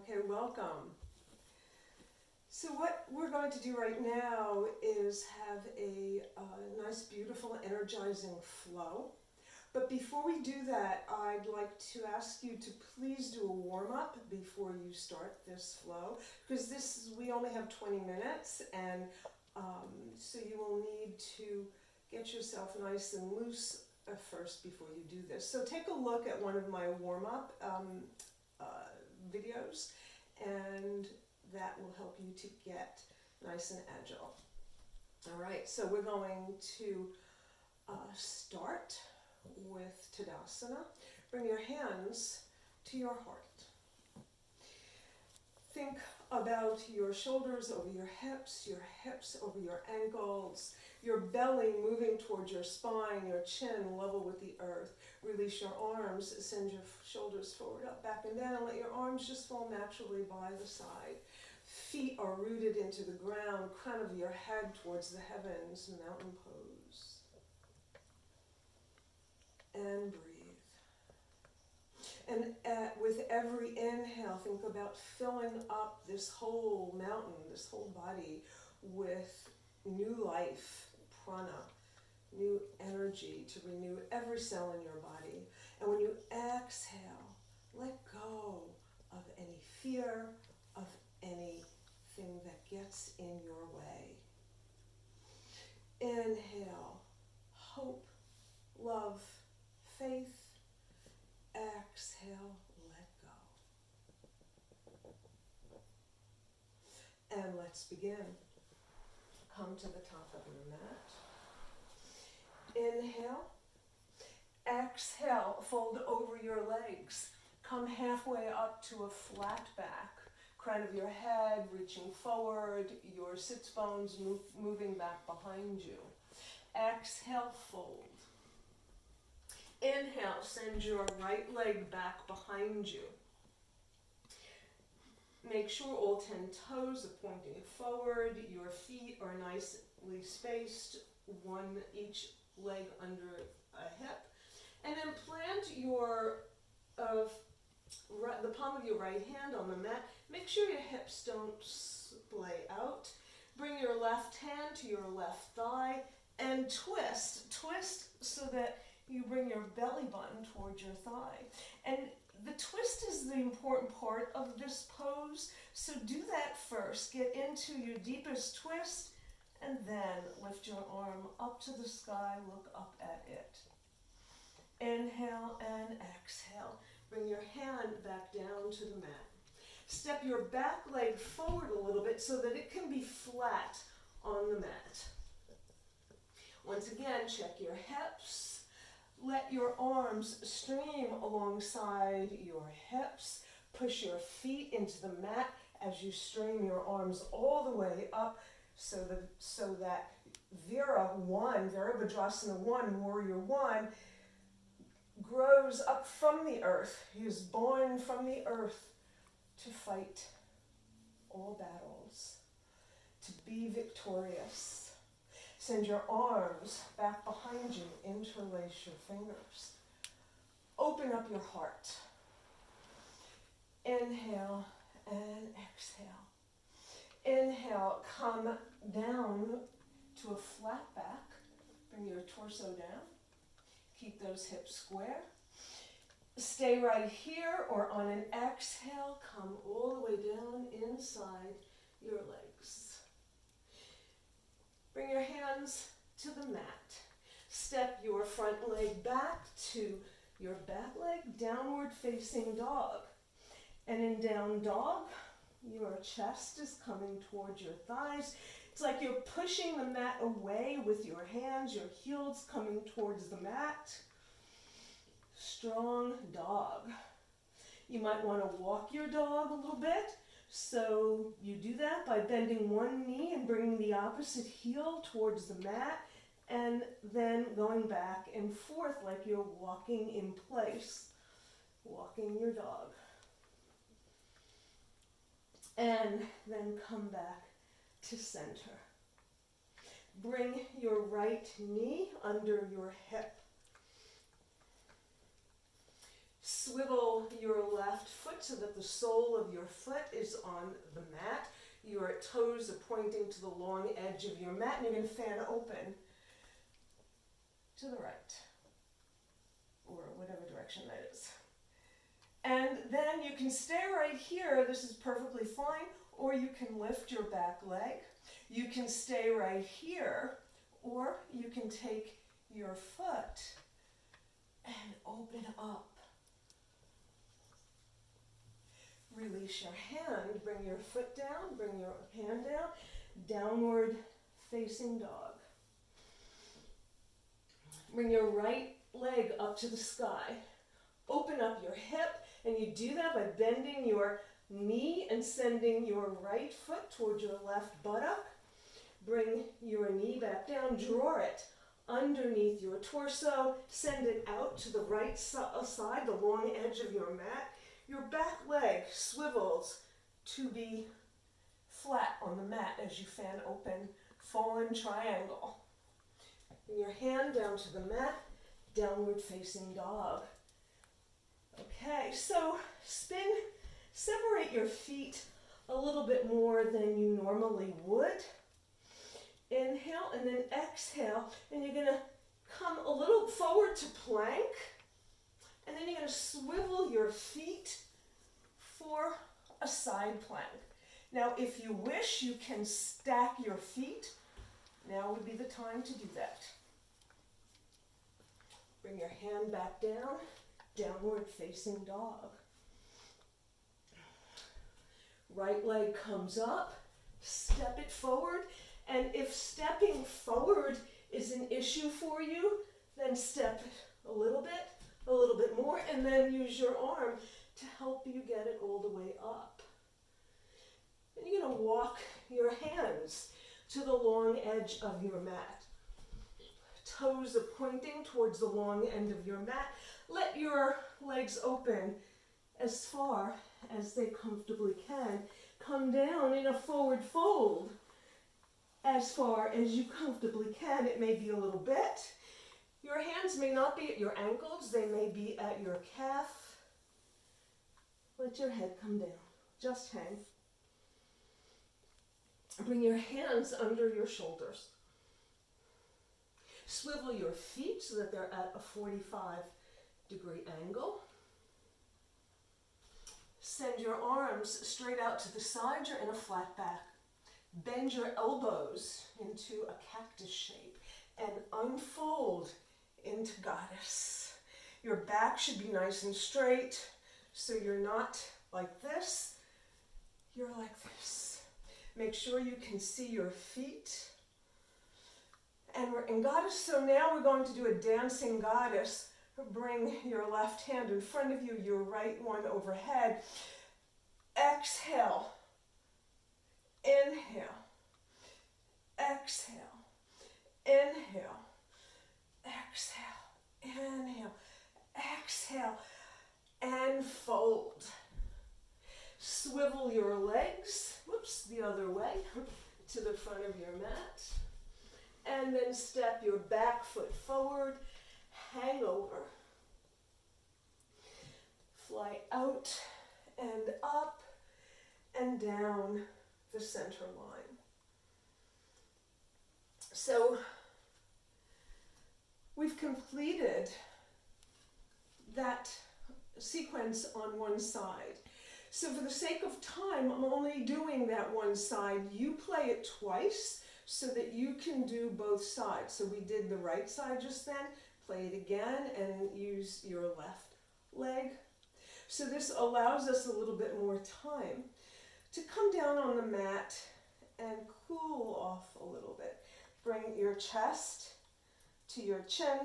Okay, welcome. So what we're going to do right now is have a nice, beautiful, energizing flow. But before we do that, I'd like to ask you to please do a warm-up before you start this flow, because we only have 20 minutes, and so you will need to get yourself nice and loose first before you do this. So take a look at one of my warm-up videos, and that will help you to get nice and agile. All right, so we're going to start with Tadasana. Bring your hands to your heart. Think about your shoulders over your hips over your ankles, your belly moving towards your spine, your chin level with the earth. Release your arms, send your shoulders forward, up, back, and down. Let your arms just fall naturally by the side. Feet are rooted into the ground, crown of your head towards the heavens, mountain pose. And breathe. And with every inhale, think about filling up this whole mountain, this whole body with new life, prana, new energy to renew every cell in your body. And when you exhale, let go of any fear, of anything that gets in your way. Inhale, hope, love, faith. Exhale, let go. And let's begin. Come to the top of your mat. Inhale. Exhale, fold over your legs. Come halfway up to a flat back. Crown of your head reaching forward, your sits bones moving back behind you. Exhale, fold. Inhale, send your right leg back behind you. Make sure all 10 toes are pointing forward. Your feet are nicely spaced, one each leg under a hip. And then plant the palm of your right hand on the mat. Make sure your hips don't splay out. Bring your left hand to your left thigh and twist. Twist so that you bring your belly button towards your thigh. And the twist is the important part of this pose, so do that first. Get into your deepest twist, and then lift your arm up to the sky, look up at it. Inhale and exhale. Bring your hand back down to the mat. Step your back leg forward a little bit so that it can be flat on the mat. Once again, check your hips. Let your arms stream alongside your hips. Push your feet into the mat as you stream your arms all the way up so that Virabhadrasana 1, Warrior 1, grows up from the earth. He is born from the earth to fight all battles, to be victorious. Send your arms back behind you, interlace your fingers. Open up your heart. Inhale and exhale. Inhale, come down to a flat back. Bring your torso down. Keep those hips square. Stay right here, or on an exhale, come all the way down inside your legs. Bring your hands to the mat. Step your front leg back to your back leg, downward facing dog. And in down dog, your chest is coming towards your thighs. It's like you're pushing the mat away with your hands, your heels coming towards the mat. Strong dog. You might want to walk your dog a little bit. So you do that by bending one knee and bringing the opposite heel towards the mat, and then going back and forth like you're walking in place, walking your dog. And then come back to center. Bring your right knee under your hip. Swivel your left foot so that the sole of your foot is on the mat. Your toes are pointing to the long edge of your mat, and you're going to fan open to the right, or whatever direction that is. And then you can stay right here. This is perfectly fine. Or you can lift your back leg. You can stay right here. Or you can take your foot and open up. Release your hand. Bring your foot down. Bring your hand down. Downward facing dog. Bring your right leg up to the sky. Open up your hip, and you do that by bending your knee and sending your right foot towards your left buttock. Bring your knee back down, draw it underneath your torso, send it out to the right side, the long edge of your mat. Your back leg swivels to be flat on the mat as you fan open, fallen triangle. Bring your hand down to the mat, downward facing dog. Okay, so separate your feet a little bit more than you normally would. Inhale and then exhale, and you're going to come a little forward to plank, and then you're going to swivel your feet for a side plank. Now, if you wish, you can stack your feet. Now would be the time to do that. Bring your hand back down. Downward facing dog. Right leg comes up, step it forward, and if stepping forward is an issue for you, then step a little bit more, and then use your arm to help you get it all the way up. And you're going to walk your hands to the long edge of your mat. Toes are pointing towards the long end of your mat. Let your legs open as far as they comfortably can. Come down in a forward fold as far as you comfortably can. It may be a little bit. Your hands may not be at your ankles. They may be at your calf. Let your head come down. Just hang. Bring your hands under your shoulders. Swivel your feet so that they're at a 45-degree angle. Send your arms straight out to the side. You're in a flat back. Bend your elbows into a cactus shape and unfold into goddess. Your back should be nice and straight, so you're not like this. You're like this. Make sure you can see your feet. And we're in goddess, so now we're going to do a dancing goddess. Bring your left hand in front of you, your right one overhead. Exhale. Inhale. Exhale. Inhale. Exhale. Inhale. Exhale. And fold. Swivel your legs, the other way, to the front of your mat. And then step your back foot forward, hang over. Fly out and up and down the center line. So we've completed that sequence on one side. So for the sake of time, I'm only doing that one side. You play it twice so that you can do both sides. So we did the right side just then. Play it again and use your left leg. So this allows us a little bit more time to come down on the mat and cool off a little bit. Bring your chest to your chin.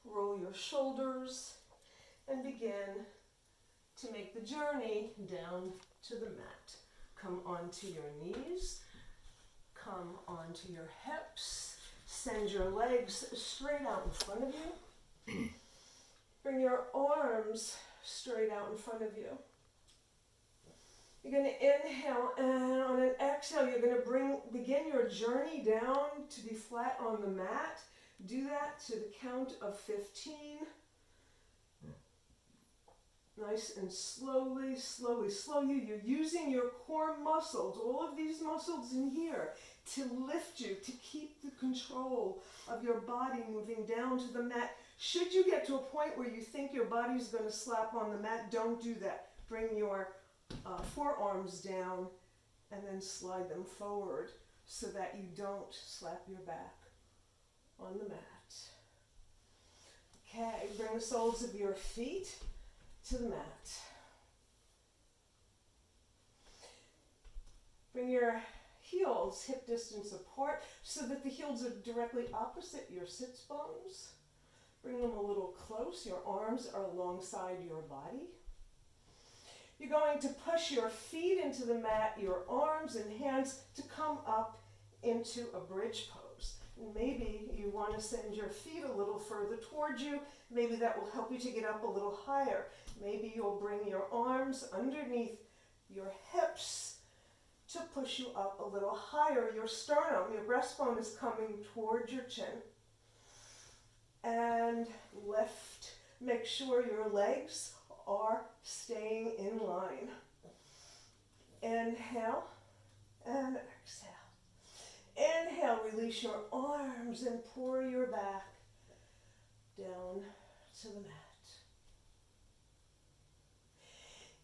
Roll your shoulders and begin to make the journey down to the mat. Come onto your knees, come onto your hips, send your legs straight out in front of you. Bring your arms straight out in front of you. You're going to inhale, and on an exhale, you're going to begin your journey down to be flat on the mat. Do that to the count of 15. Nice and slowly, slowly, slowly. You're using your core muscles, all of these muscles in here, to lift you, to keep the control of your body moving down to the mat. Should you get to a point where you think your body's going to slap on the mat, don't do that. Bring your forearms down and then slide them forward so that you don't slap your back on the mat. Okay, bring the soles of your feet to the mat. Bring your heels hip distance apart so that the heels are directly opposite your sits bones. Bring them a little close. Your arms are alongside your body. You're going to push your feet into the mat, your arms and hands to come up into a bridge pose. Maybe you want to send your feet a little further towards you. Maybe that will help you to get up a little higher. Maybe you'll bring your arms underneath your hips to push you up a little higher. Your sternum, your breastbone is coming towards your chin. And lift. Make sure your legs are staying in line. Inhale and exhale. Inhale, release your arms and pour your back down to the mat.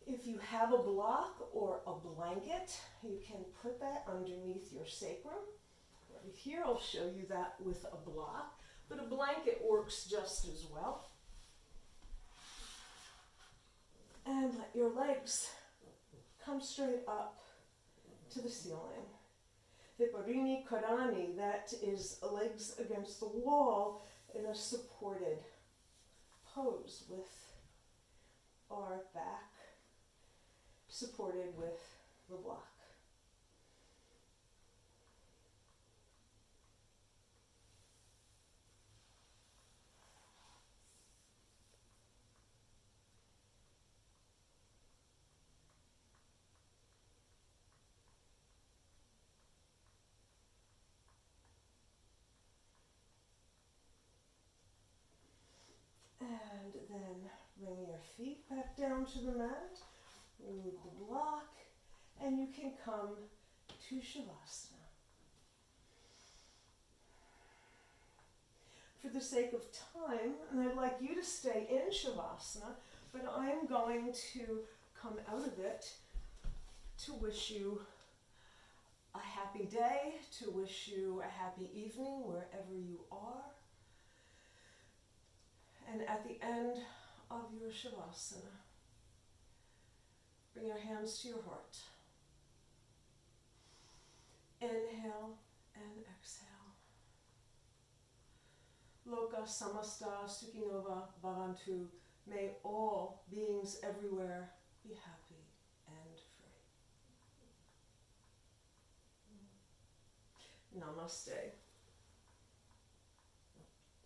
If you have a block or a blanket, you can put that underneath your sacrum. Right here, I'll show you that with a block, but a blanket works just as well. And let your legs come straight up to the ceiling. Viparini Karani, that is legs against the wall in a supported pose with our back supported with the block. And then bring your feet back down to the mat, remove the block, and you can come to Shavasana. For the sake of time, and I'd like you to stay in Shavasana, but I'm going to come out of it to wish you a happy day, to wish you a happy evening wherever you are. And at the end of your Shavasana, bring your hands to your heart. Inhale and exhale. Loka samasta sukhinova bhavantu. May all beings everywhere be happy and free. Namaste.